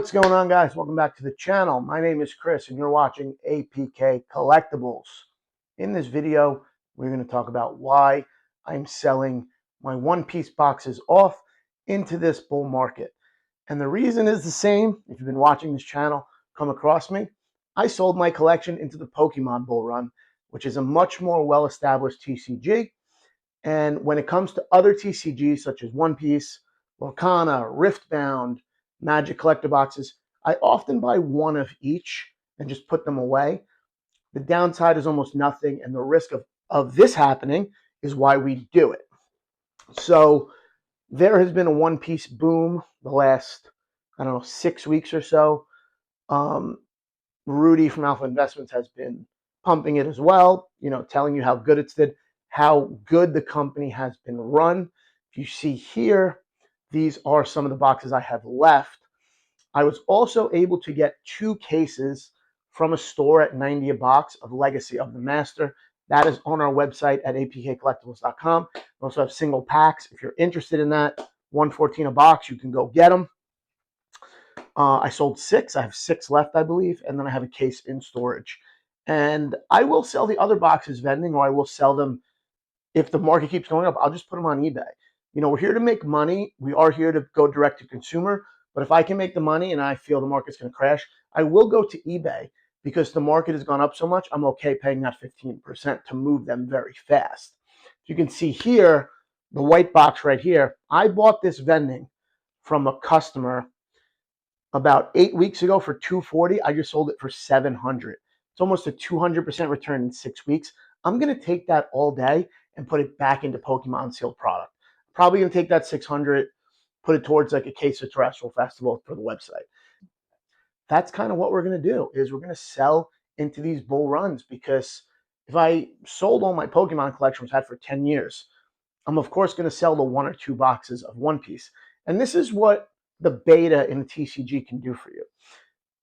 What's going on, guys? Welcome back to the channel. My name is Chris and you're watching APK Collectibles. In this video, we're going to talk about why I'm selling my One Piece boxes off into this bull market. And the reason is the same. If you've been watching this channel come across me, I sold my collection into the Pokemon bull run, which is a much more well-established TCG. And when it comes to other TCGs such as One Piece, Lorcana, Riftbound, Magic Collector boxes, I often buy one of each and just put them away. The downside is almost nothing, and the risk of this happening is why we do it. So there has been a One Piece boom the last, 6 weeks or so. Rudy from Alpha Investments has been pumping it as well, telling you how good it's did, how good the company has been run. If you see here, these are some of the boxes I have left. I was also able to get 2 cases from a store at 90 a box of Legacy of the Master. That is on our website at apkcollectibles.com. We also have single packs. If you're interested in that, 114 a box, you can go get them. I sold 6. I have 6 left, I believe, and then I have a case in storage. And I will sell the other boxes vending, or I will sell them if the market keeps going up. I'll just put them on eBay. We're here to make money. We are here to go direct to consumer. But if I can make the money and I feel the market's going to crash, I will go to eBay because the market has gone up so much. I'm okay paying that 15% to move them very fast. You can see here, the white box right here. I bought this vending from a customer about 8 weeks ago for $240. I just sold it for $700. It's almost a 200% return in 6 weeks. I'm going to take that all day and put it back into Pokemon sealed product. Probably going to take that 600, put it towards like a case of Terrestrial Festival for the website. That's kind of what we're going to do, is we're going to sell into these bull runs, because if I sold all my Pokemon collection, which I had for 10 years, I'm of course going to sell the 1 or 2 boxes of One Piece. And this is what the beta in the TCG can do for you.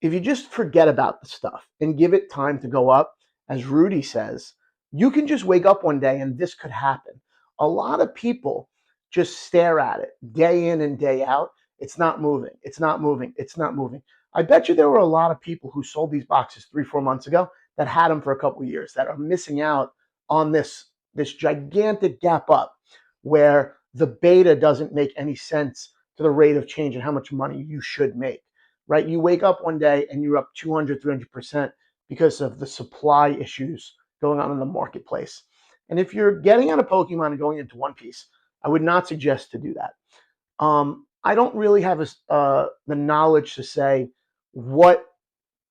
If you just forget about the stuff and give it time to go up, as Rudy says, you can just wake up one day and this could happen. A lot of people just stare at it day in and day out. It's not moving. It's not moving. It's not moving. I bet you there were a lot of people who sold these boxes 3-4 months ago that had them for a couple of years, that are missing out on this gigantic gap up where the beta doesn't make any sense to the rate of change and how much money you should make, right? You wake up one day and you're up 200, 300% because of the supply issues going on in the marketplace. And if you're getting out of Pokemon and going into One Piece, I would not suggest to do that. I don't really have the knowledge to say what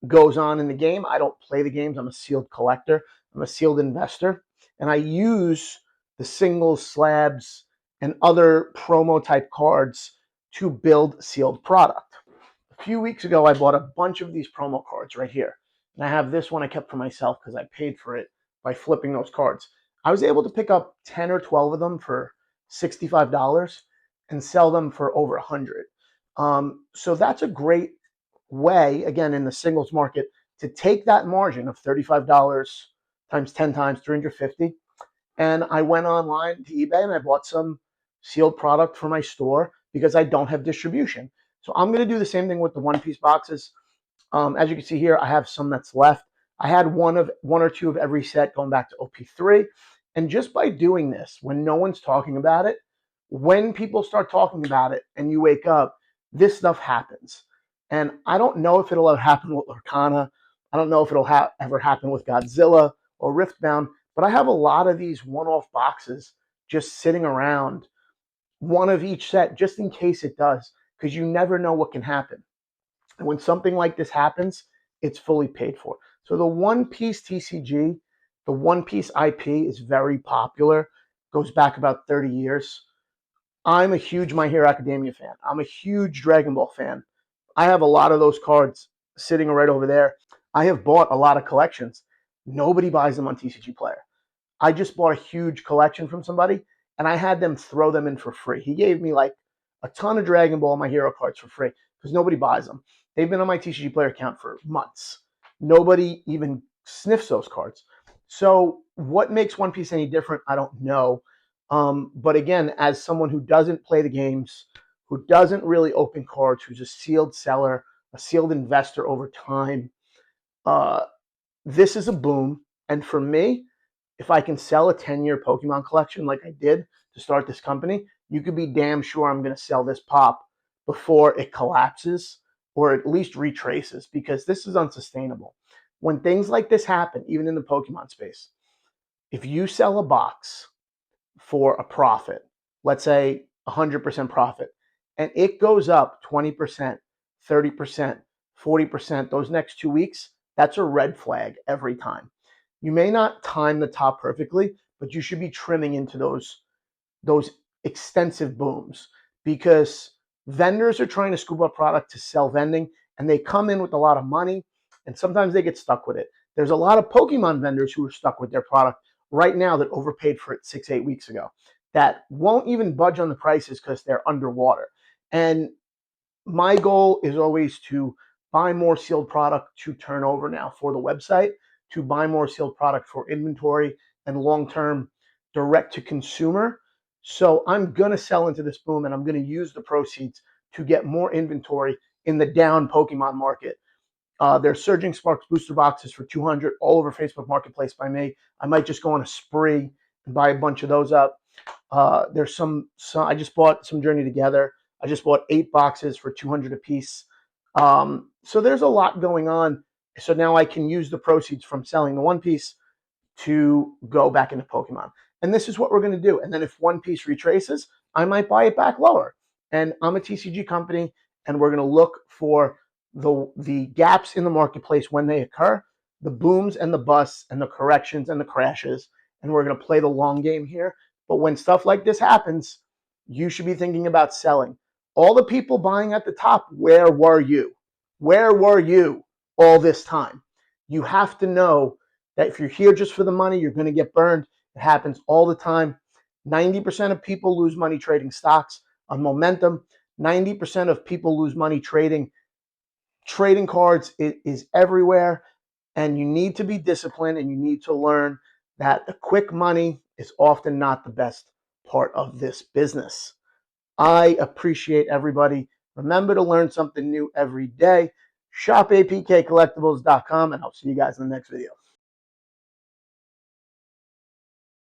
goes on in the game. I don't play the games. I'm a sealed collector. I'm a sealed investor. And I use the singles, slabs, and other promo type cards to build sealed product. A few weeks ago, I bought a bunch of these promo cards right here. And I have this one I kept for myself because I paid for it by flipping those cards. I was able to pick up 10 or 12 of them for $65 and sell them for over $100. So that's a great way, again, in the singles market, to take that margin of $35 times 10 times 350. And I went online to eBay and I bought some sealed product for my store because I don't have distribution. So I'm going to do the same thing with the One Piece boxes. As you can see here, I have some that's left. I had one or two of every set going back to OP3. And just by doing this, when no one's talking about it, when people start talking about it and you wake up, this stuff happens. And I don't know if it'll ever happen with Lorcana. I don't know if it'll ever happen with Godzilla or Riftbound, but I have a lot of these one-off boxes just sitting around, one of each set, just in case it does, because you never know what can happen. And when something like this happens, it's fully paid for. So the One Piece TCG, the One Piece IP is very popular, goes back about 30 years. I'm a huge My Hero Academia fan. I'm a huge Dragon Ball fan. I have a lot of those cards sitting right over there. I have bought a lot of collections. Nobody buys them on TCG Player. I just bought a huge collection from somebody, and I had them throw them in for free. He gave me like a ton of Dragon Ball My Hero cards for free because nobody buys them. They've been on my TCG Player account for months. Nobody even sniffs those cards. So what makes One Piece any different, I don't know. But again, as someone who doesn't play the games, who doesn't really open cards, who's a sealed seller a sealed investor over time. Uh, this is a boom. And for me, if I can sell a 10-year Pokemon collection like I did to start this company, you could be damn sure I'm going to sell this pop before it collapses or at least retraces, because this is unsustainable. When things like this happen, even in the Pokemon space, if you sell a box for a profit, let's say 100% profit, and it goes up 20%, 30%, 40% those next 2 weeks, that's a red flag every time. You may not time the top perfectly, but you should be trimming into those extensive booms, because vendors are trying to scoop up product to sell vending, and they come in with a lot of money, and sometimes they get stuck with it. There's a lot of Pokemon vendors who are stuck with their product right now that overpaid for it 6, 8 weeks ago, that won't even budge on the prices because they're underwater. And my goal is always to buy more sealed product to turn over now for the website, to buy more sealed product for inventory and long-term direct to consumer. So I'm going to sell into this boom, and I'm going to use the proceeds to get more inventory in the down Pokemon market. There's Surging Sparks booster boxes for 200 all over Facebook Marketplace by me. I might just go on a spree and buy a bunch of those up. There's some. I just bought some Journey Together. I just bought 8 boxes for 200 a piece. So there's a lot going on. So now I can use the proceeds from selling the One Piece to go back into Pokemon. And this is what we're going to do. And then if One Piece retraces, I might buy it back lower. And I'm a TCG company, and we're going to look for the gaps in the marketplace when they occur, the booms and the busts and the corrections and the crashes. And we're going to play the long game here. But when stuff like this happens, you should be thinking about selling. All the people buying at the top, where were you? Where were you all this time? You have to know that if you're here just for the money, you're going to get burned. It happens all the time. 90% of people lose money trading stocks on momentum. 90% of people lose money trading cards. It is everywhere. And you need to be disciplined, and you need to learn that the quick money is often not the best part of this business. I appreciate everybody. Remember to learn something new every day. Shop apkcollectibles.com, and I'll see you guys in the next video.